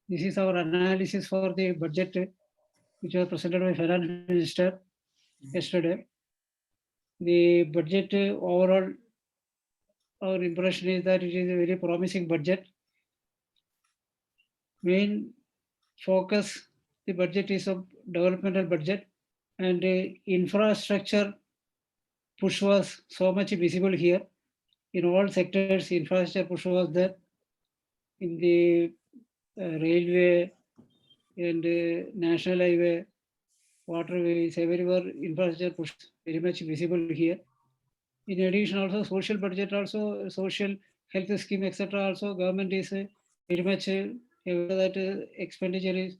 This is our analysis for the budget, which was presented by Finance Minister yesterday. The budget overall, our impression is that it is a very promising budget. Main focus, the budget is a developmental budget, and infrastructure push was so much visible here. In all sectors, infrastructure push was there. In the railway and national highway, waterways, everywhere infrastructure push very much visible here. In addition, also social budget, also social health scheme, etc. Also, government is very much aware that expenditure is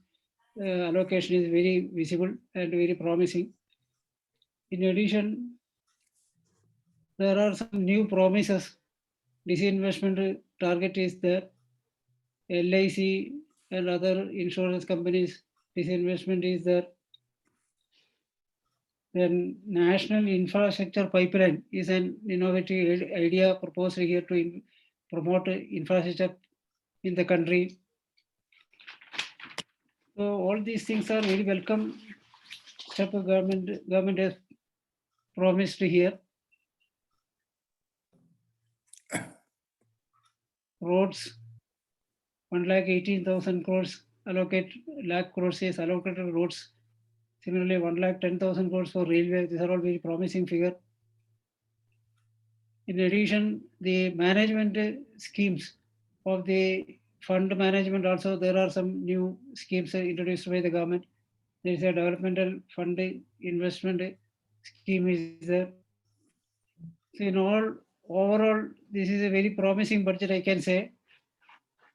allocation is very visible and very promising. In addition, there are some new promises. Disinvestment target is there. LIC and other insurance companies, disinvestment is there. Then national infrastructure pipeline is an innovative idea proposed here to promote infrastructure in the country. So all these things are very welcome step of government has promised here. Roads, 1,18,000 crores allocate, lakh crores is allocated roads. Similarly, 1,10,000 crores for railway. These are all very promising figure. In addition, the management schemes of the fund management also, there are some new schemes introduced by the government. There is a developmental fund investment scheme is there. So in all, overall, this is a very promising budget, I can say.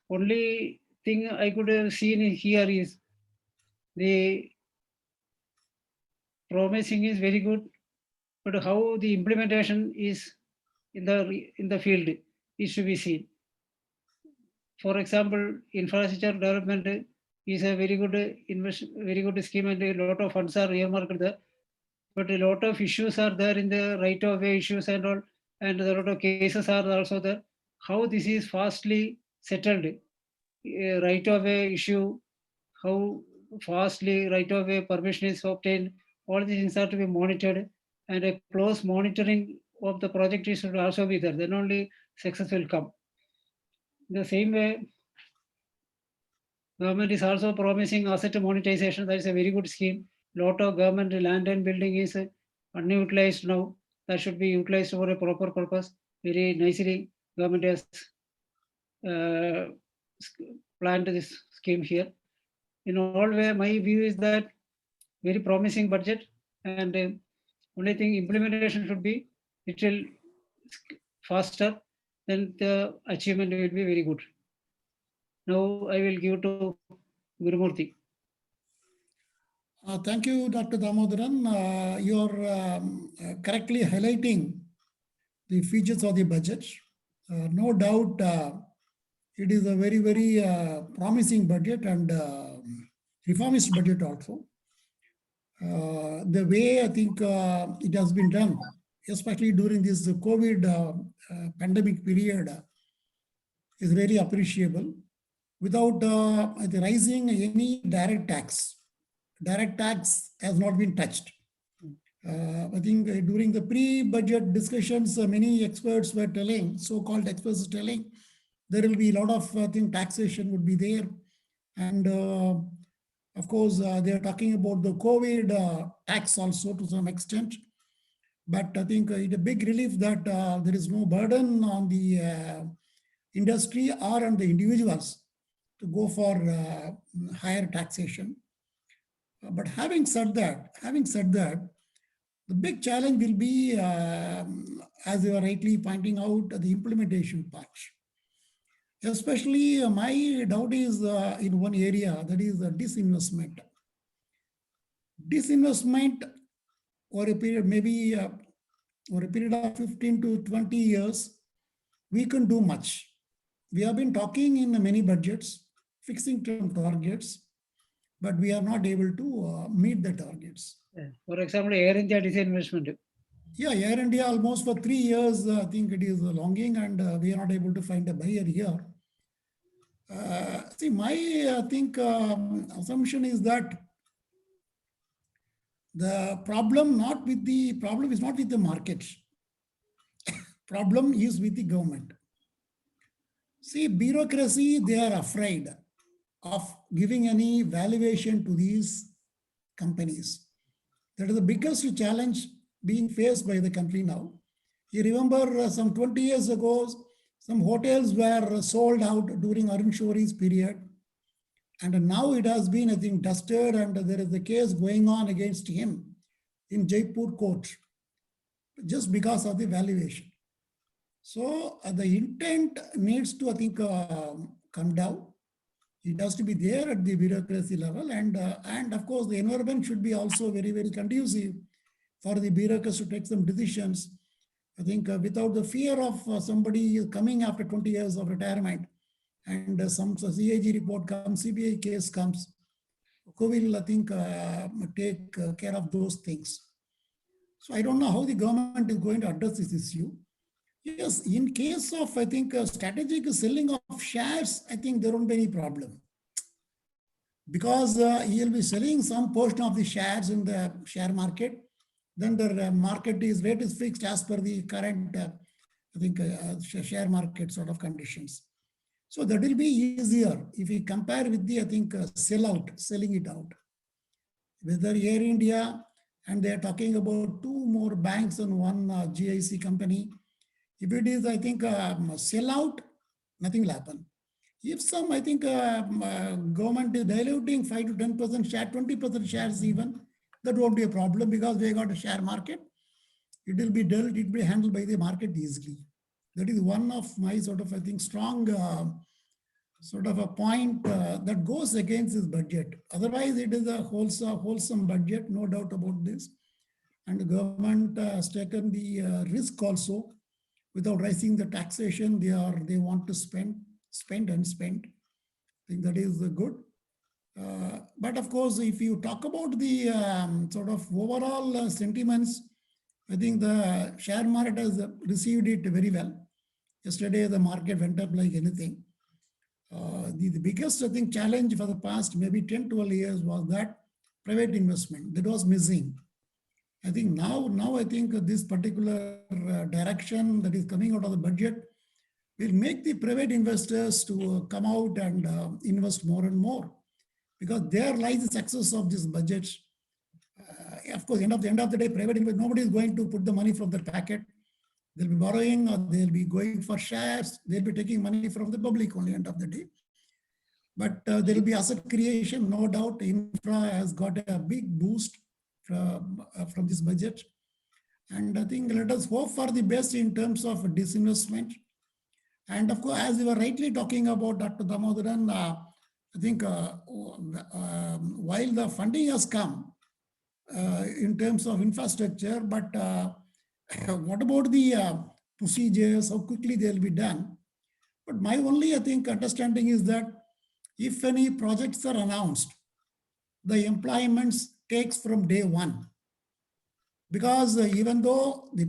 Only thing I could have seen here is the promising is very good, but how the implementation is in the field is to be seen. For example, infrastructure development is a very good very good scheme, and a lot of funds are earmarked there. But a lot of issues are there in the right of way issues and all, and a lot of cases are also there. How this is fastly settled, right of way issue, how fastly right of way permission is obtained, all these things are to be monitored, and a close monitoring of the project should also be there. Then only success will come. In the same way, government is also promising asset monetization. That is a very good scheme. Lot of government land and building is unutilized now. That should be utilized for a proper purpose. Very nicely, government has planned this scheme here. In all way, my view is that very promising budget, and only thing implementation should be little faster, then the achievement will be very good. Now I will give to Gurumurthy. Thank you, Dr. Damodaran. You're correctly highlighting the features of the budget. No doubt, it is a very, very promising budget and reformist budget also. The way I think it has been done, especially during this COVID pandemic period, is very appreciable. Without raising any direct tax. Direct tax has not been touched. I think during the pre-budget discussions, many experts were telling, so-called experts telling, there will be a lot of taxation would be there. And of course, they are talking about the COVID tax also to some extent. But I think it's a big relief that there is no burden on the industry or on the individuals to go for higher taxation. But having said that, the big challenge will be, as you are rightly pointing out, the implementation part. Especially my doubt is in one area, that is the disinvestment. Disinvestment over a period, maybe over a period of 15 to 20 years, we can do much. We have been talking in many budgets, fixing term targets, but we are not able to meet the targets. For example, Air India disinvestment. Yeah, Air India almost for 3 years, I think it is longing, and we are not able to find a buyer here. See, my I think assumption is that the problem is not with the market. Problem is with the government. See, bureaucracy, they are afraid of giving any valuation to these companies. That is the biggest challenge being faced by the country now. You remember some 20 years ago, some hotels were sold out during Arun Shoury's period. And now it has been, I think, dusted, and there is a case going on against him in Jaipur court just because of the valuation. So the intent needs to, I think, come down. It has to be there at the bureaucracy level, and of course the environment should be also very, very conducive for the bureaucrats to take some decisions. I think without the fear of somebody coming after 20 years of retirement, and some CAG report comes, CBI case comes, who will, I think, take care of those things. So I don't know how the government is going to address this issue. Yes, in case of, I think, strategic selling of shares, I think there won't be any problem. Because he'll be selling some portion of the shares in the share market, then the market rate is fixed as per the current, I think, share market sort of conditions. So that will be easier if we compare with the, I think, selling it out. Whether Air India, and they're talking about 2 more banks and 1 GIC company. If it is, I think, sell out, nothing will happen. If some, I think, government is diluting 5 to 10% share, 20% shares even, that won't be a problem because they got a share market. It will be dealt, it will be handled by the market easily. That is one of my sort of, I think, strong sort of a point that goes against this budget. Otherwise, it is a wholesome budget, no doubt about this. And the government has taken the risk also. Without raising the taxation, they want to spend. I think that is good. But of course, if you talk about the sort of overall sentiments, I think the share market has received it very well. Yesterday, the market went up like anything. The biggest, I think, challenge for the past maybe 10, 12 years was that private investment that was missing. I think now I think this particular direction that is coming out of the budget will make the private investors to come out and invest more and more, because there lies the success of this budget. Of course, end of the day, private investors, nobody is going to put the money from their packet. They'll be borrowing, or they'll be going for shares. They'll be taking money from the public only end of the day. But there will be asset creation, no doubt. Infra has got a big boost from this budget. And I think let us hope for the best in terms of disinvestment. And of course, as you were rightly talking about, Dr. Damodaran, I think while the funding has come in terms of infrastructure, but what about the procedures, how quickly they'll be done? But my only, I think, understanding is that if any projects are announced, the employments takes from day one. Because even though the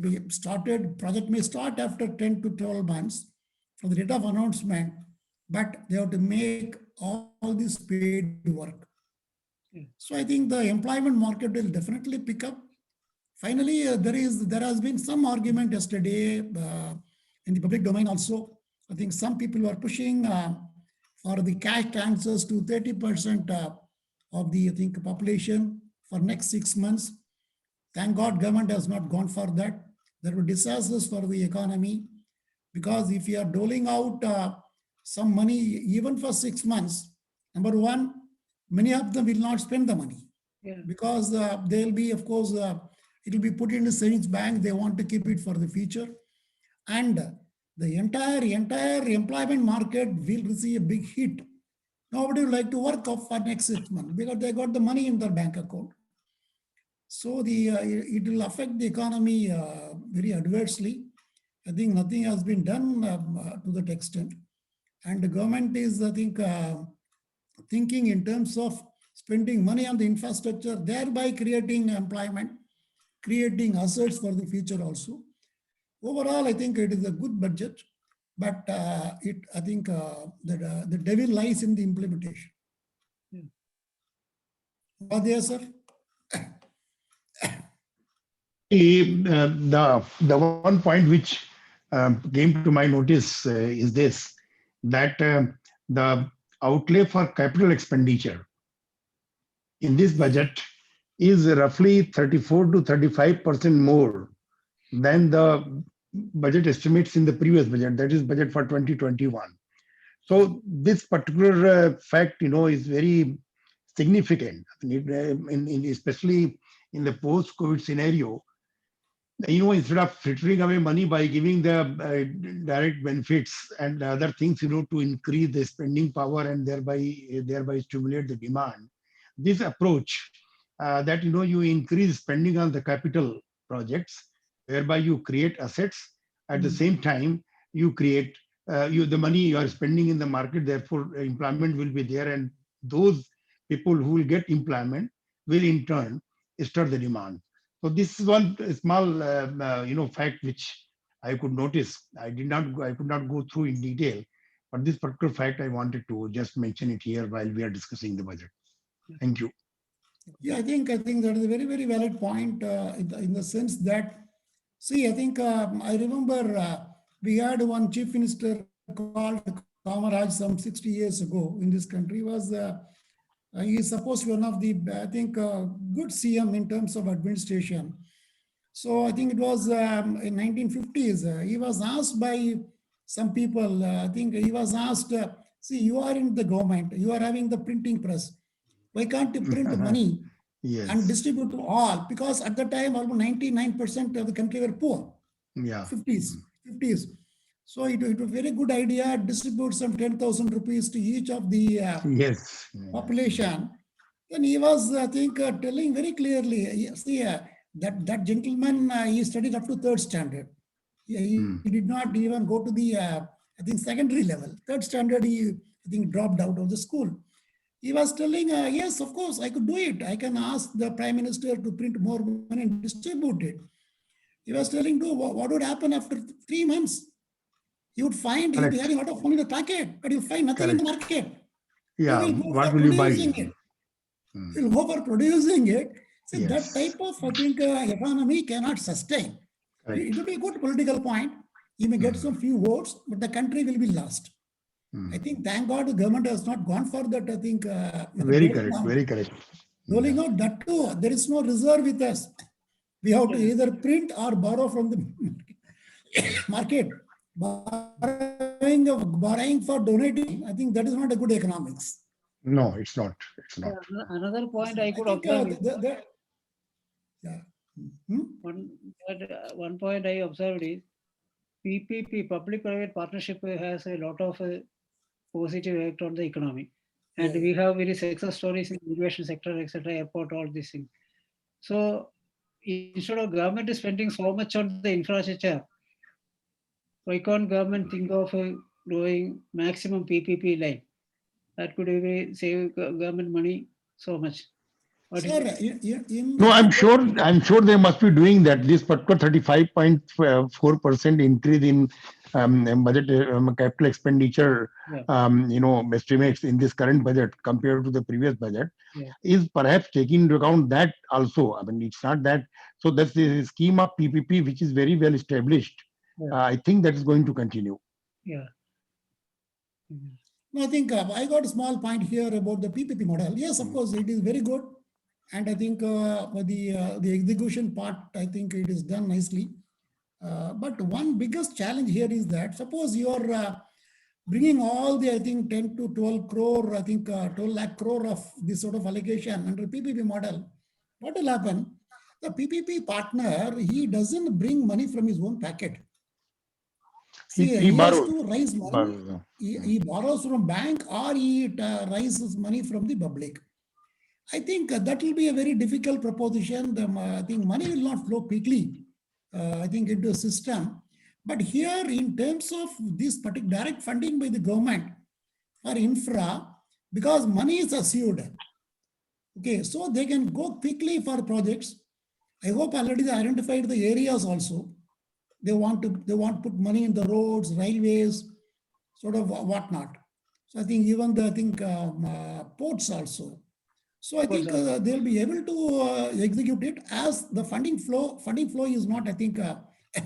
project may start after 10 to 12 months from the date of announcement, but they have to make all this paid work. So I think the employment market will definitely pick up. Finally, there has been some argument yesterday in the public domain also. I think some people were pushing for the cash transfers to 30% of the, I think, population for next 6 months. Thank God government has not gone for that. There were disasters for the economy, because if you are doling out some money even for 6 months, number one, many of them will not spend the money. Yeah. Because they'll be, of course, it will be put in the savings bank. They want to keep it for the future. And the entire employment market will receive a big hit. Nobody would like to work for next 6 months because they got the money in their bank account. So it will affect the economy very adversely. I think nothing has been done to that extent. And the government is, I think, thinking in terms of spending money on the infrastructure, thereby creating employment. creating assets for the future also. Overall, I think it is a good budget, but I think the devil lies in the implementation. Vadya, sir? The one point which came to my notice is this, that the outlay for capital expenditure in this budget is roughly 34 to 35% more than the budget estimates in the previous budget, that is budget for 2021. So this particular fact, is very significant, especially in the post-COVID scenario. Instead of frittering away money by giving the direct benefits and other things, to increase the spending power and thereby stimulate the demand, this approach that you increase spending on the capital projects, whereby you create assets at the same time you create the money you are spending in the market, therefore employment will be there, and those people who will get employment will in turn stir the demand. So this is one small, fact which I could notice. I could not go through in detail, but this particular fact I wanted to just mention it here while we are discussing the budget. Thank you. Yeah, I think that is a very, very valid point in the sense that, see, I think I remember we had one chief minister called Kamaraj some 60 years ago in this country. He is supposed to be one of the, I think, good CM in terms of administration. So I think it was in 1950s. He was asked by some people, I think he was asked, see, you are in the government, you are having the printing press. Why can't you print money and distribute to all? Because at the time, almost 99% of the country were poor. Yeah. 50s. So it was a very good idea, distribute some 10,000 rupees to each of the population. And he was, I think, telling very clearly, see, that gentleman, he studied up to 3rd standard. He did not even go to the, I think, secondary level. 3rd standard, he, I think, dropped out of the school. He was telling, yes, of course, I could do it. I can ask the Prime Minister to print more money and distribute it. He was telling, what would happen after 3 months? You would find you'd be having a lot of money in the packet, but you find nothing in the market. Yeah, what will you buy? You'll go for producing it. So that type of, I think, economy cannot sustain. It will be a good political point. You may get some few votes, but the country will be lost. I think, thank God, the government has not gone for that. I think very correct. Rolling out that too. There is no reserve with us. We have to either print or borrow from the market. Borrowing for donating, I think that is not a good economics. No, it's not. It's not. Another point I could observe. One point I observed is PPP, public-private partnership, has a lot of positive effect on the economy. And we have very success stories in the aviation sector, etc., airport, all these things. So instead of government spending so much on the infrastructure, why can't government think of doing maximum PPP line? That could save government money so much. Sir, no, I'm sure they must be doing that. This particular 35.4% increase in budget capital expenditure, estimates in this current budget compared to the previous budget is perhaps taking into account that also. I mean, it's not that. So that's the scheme of PPP, which is very well established. I think that is going to continue. Yeah. I think I got a small point here about the PPP model. Yes, of course, it is very good. And I think the execution part, I think it is done nicely. But one biggest challenge here is that suppose you are bringing all the, I think, 10 to 12 crore, I think 12 lakh crore of this sort of allocation under PPP model. What will happen? The PPP partner, he doesn't bring money from his own packet. See, he has to raise money. He borrows from bank or he raises money from the public. I think that will be a very difficult proposition. I think money will not flow quickly, I think, into a system. But here, in terms of this particular direct funding by the government for infra, because money is assured, okay, so they can go quickly for projects. I hope already they identified the areas also. They want to put money in the roads, railways, sort of whatnot. So I think even ports also. So I think Ports also. they'll be able to execute it as the funding flow is not, I think,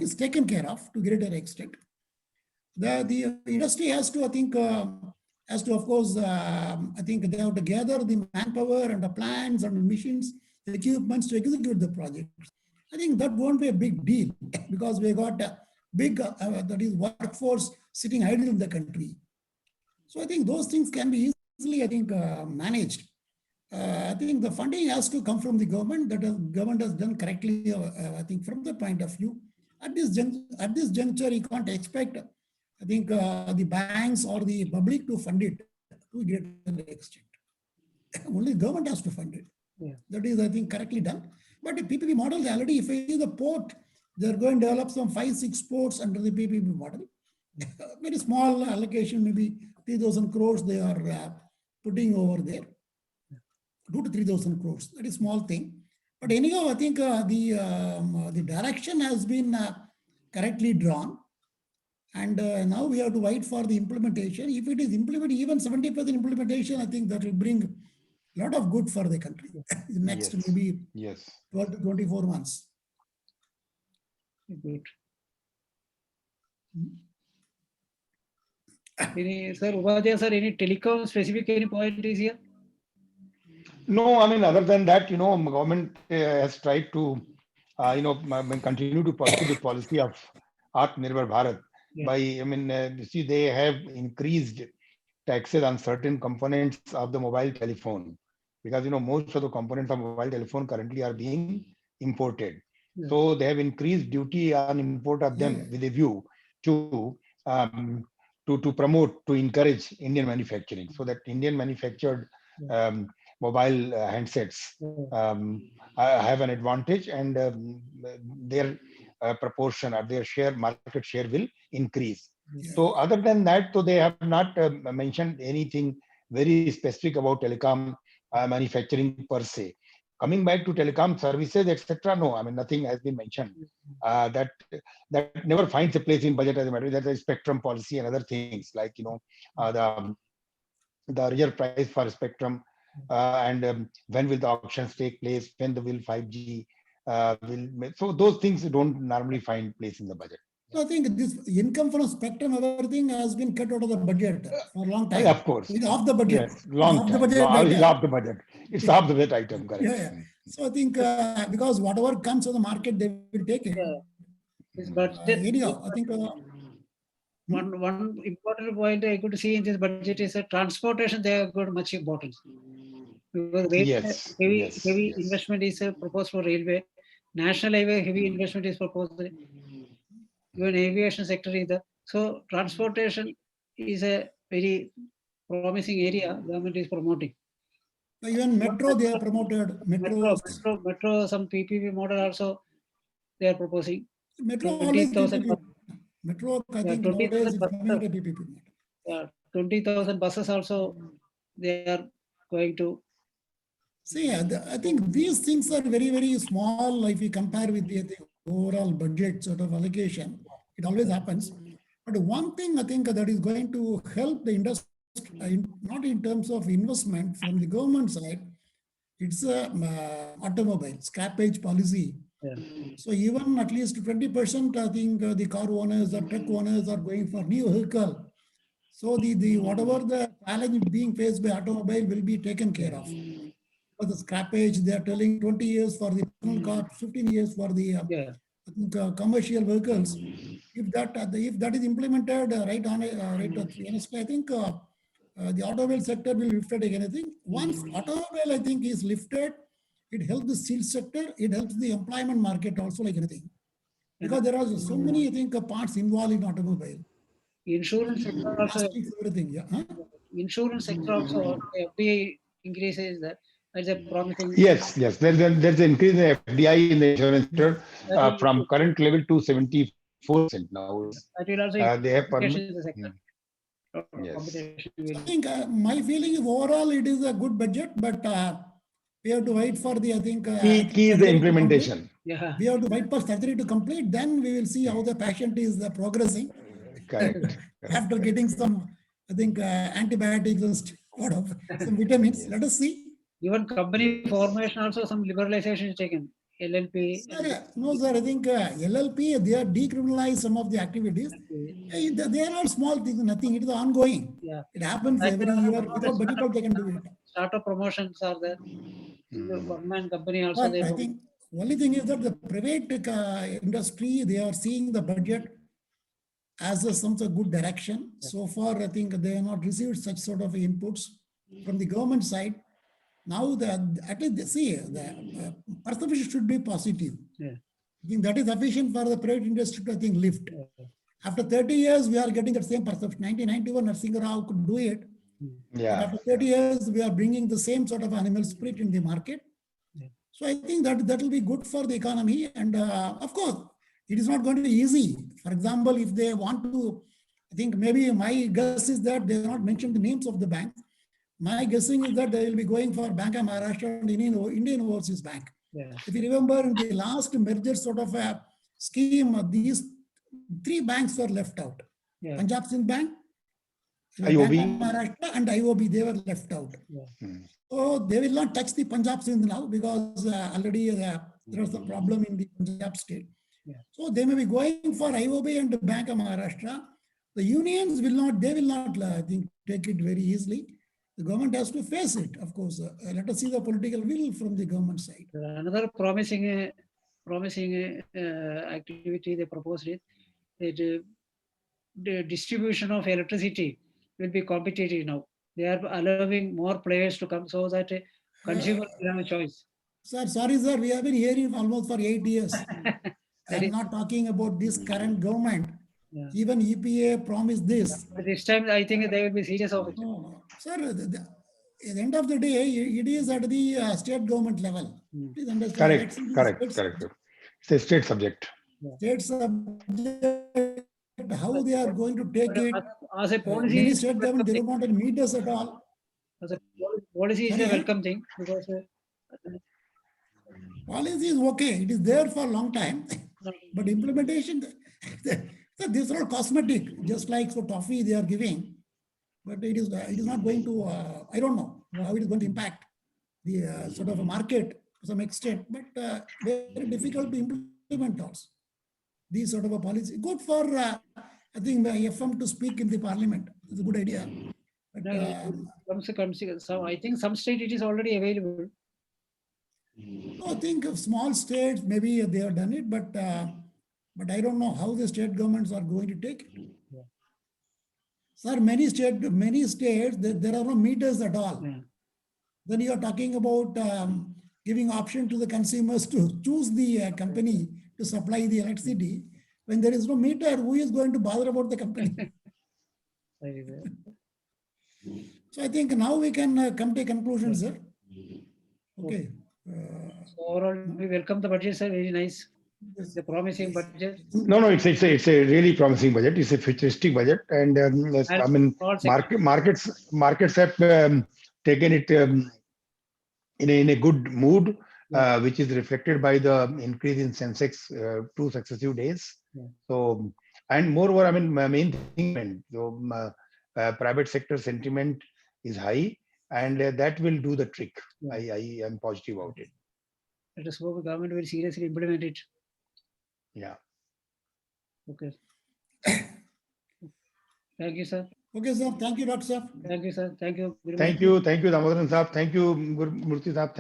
is taken care of to greater extent. The industry has to, I think, of course, I think they have to gather the manpower and the plans and machines, the equipments to execute the project. I think that won't be a big deal because we got a big, that is workforce sitting idle in the country. So I think those things can be easily, I think, managed. I think the funding has to come from the government. That the government has done correctly, I think, from the point of view. At this juncture, you can't expect, I think, the banks or the public to fund it to a greater extent. Only government has to fund it. Yeah. That is, I think, correctly done. But the PPP model already, if you see the port, they're going to develop some 5-6 ports under the PPP model. Very small allocation, maybe 3,000 crores they are putting over there. 2,000 to 3,000 crores. That is small thing. But anyhow, I think the direction has been correctly drawn. And now we have to wait for the implementation. If it is implemented, even 70% implementation, I think that will bring a lot of good for the country. Next Yes. maybe Yes. 12 to 24 months. Good. Any, sir, Upadhyaya sir, any telecom specific any point is here? No, I mean, other than that, government has tried to, continue to pursue the policy of Atmanirbhar Bharat Yeah. by, you see, they have increased taxes on certain components of the mobile telephone because, most of the components of mobile telephone currently are being imported. Yeah. So they have increased duty on import of them Yeah. with a view to promote, to encourage Indian manufacturing so that Indian manufactured mobile handsets have an advantage and their proportion or their market share will increase. Yeah. So other than that, so they have not mentioned anything very specific about telecom manufacturing per se. Coming back to telecom services, etc. No, I mean, nothing has been mentioned. That never finds a place in budget as a matter. That's a spectrum policy and other things like the earlier price for spectrum and when will the auctions take place, when the will 5G will. So those things don't normally find place in the budget. So I think this income from spectrum, everything has been cut out of the budget for a long time. Of course. It's off the budget. Yes, long Off the time. budget It's item. off the budget. It's off the budget item, correct. Yeah. So I think because whatever comes to the market, they will take it. Yeah. This budget. Anyhow, I think One important point I could see in this budget is that transportation, they have got much importance. Because Yes, heavy investment is proposed for railway. National highway, heavy investment is proposed. Even aviation sector is there. So transportation is a very promising area government is promoting. even metro, they are promoted. Metro, Some PPP model also they are proposing. metro always 20,000 PPP. Metro, I think 20,000 nowadays is buses. coming to PPP. 20,000 buses also they are going to. See, I think these things are very, very small if you compare with the overall budget sort of allocation. It always happens. But one thing I think that is going to help the industry, not in terms of investment from the government side, it's a automobile scrappage policy. Yeah. So even at least 20%, I think the car owners or truck owners are going for new vehicle. So the whatever the challenge being faced by automobile will be taken care of. For the scrappage, they are telling 20 years for the personal car, 15 years for the commercial vehicles. If that is implemented right on honestly, I think the automobile sector will lift it again. I think once automobile, I think, is lifted, it helps the steel sector, it helps the employment market also like anything. Because there are so many, I think, parts involved in automobile. Insurance sector also. Everything, yeah. Huh? Insurance sector also, FDI increases that. That's a promising. Yes. There's an increase in FDI in the insurance sector from current level to 74% now. That will also they have in the sector. Yes. I think my feeling is overall it is a good budget, but we have to wait for the, I think. Key is the implementation. Yeah. We have to wait for surgery to complete. Then we will see how the patient is progressing. Correct. After getting some, I think, antibiotics and sort of some vitamins. Let us see. Even company formation also some liberalization is taken. LLP. Sir, no, sir. I think LLP, they are decriminalized some of the activities. They are all small things, nothing. It is ongoing. Yeah. It happens Like, every year. Without budget, also they can do it. Startup promotions are there. One man company also But they I do. think only thing is that the private industry, they are seeing the budget as some sort of good direction. So far, I think they have not received such sort of inputs from the government side. Now, at least see, the perception should be positive. Yeah. I think that is sufficient for the private industry to, I think, lift. After 30 years, we are getting the same perception. 1991, Narasimha Rao could do it. But Yeah. after 30 years, we are bringing the same sort of animal spirit in the market. Yeah. So I think that will be good for the economy. And of course, it is not going to be easy. For example, if they want to, I think maybe my guess is that they have not mentioned the names of the banks. My guessing is that they will be going for Bank of Maharashtra and Indian Overseas Bank. Yeah. If you remember in the last merger sort of a scheme, these three banks were left out. Yeah. Punjab Sind Bank, IOB. Bank of Maharashtra and IOB, they were left out. Yeah. So they will not touch the Punjab Sind now because already there is a problem in the Punjab state. Yeah. So they may be going for IOB and Bank of Maharashtra. The unions will not, they will not, I think, take it very easily. The government has to face it, of course. Let us see the political will from the government side. Another promising activity they proposed is that the distribution of electricity will be competitive now. They are allowing more players to come so that consumers will have a choice. Sir, sorry, sir, we have been hearing almost for 8 years. That I'm not talking about this current government. Yeah. Even EPA promised this. But this time, I think they will be serious of it. No, sir, at the end of the day, it is at the state government level. Please understand. Correct. Let's see the Correct. states- Correct. It's a state subject. State subject, how they are going to take But it. as a Many policy, state government, they don't want to meet us at all. as a policy is a Sorry? welcome thing because Policy is okay. It is there for a long time. But implementation, these are all cosmetic, just like for toffee they are giving. But it is not going to, I don't know how it is going to impact the sort of a market to some extent, but very difficult to implement also. These sort of a policy. Good for, I think, FM to speak in the parliament. It's a good idea. But, so I think some state it is already available. I think of small states, maybe they have done it, but I don't know how the state governments are going to take it. Yeah. Sir, many states, there are no meters at all. Yeah. Then you are talking about giving option to the consumers to choose the company to supply the electricity. When there is no meter, who is going to bother about the company? So I think now we can come to a conclusion, sir. Okay. So overall, we welcome the budget, sir. Very nice. It's a promising budget. No, it's a really promising budget. It's a futuristic budget, and yes, I mean, All sectors. markets have taken it in a good mood, which is reflected by the increase in Sensex 2 successive days. Yeah. So, and moreover, I mean, my main thing, private sector sentiment is high, and that will do the trick. Yeah. I am positive about it. Let us hope the government will seriously implement it. Yeah. Okay. Thank you, sir. Okay, sir. Thank you, Dr. Sir. Thank you, sir. Thank you. Thank you, Damodaran Saab. Thank you, Murthy Saab.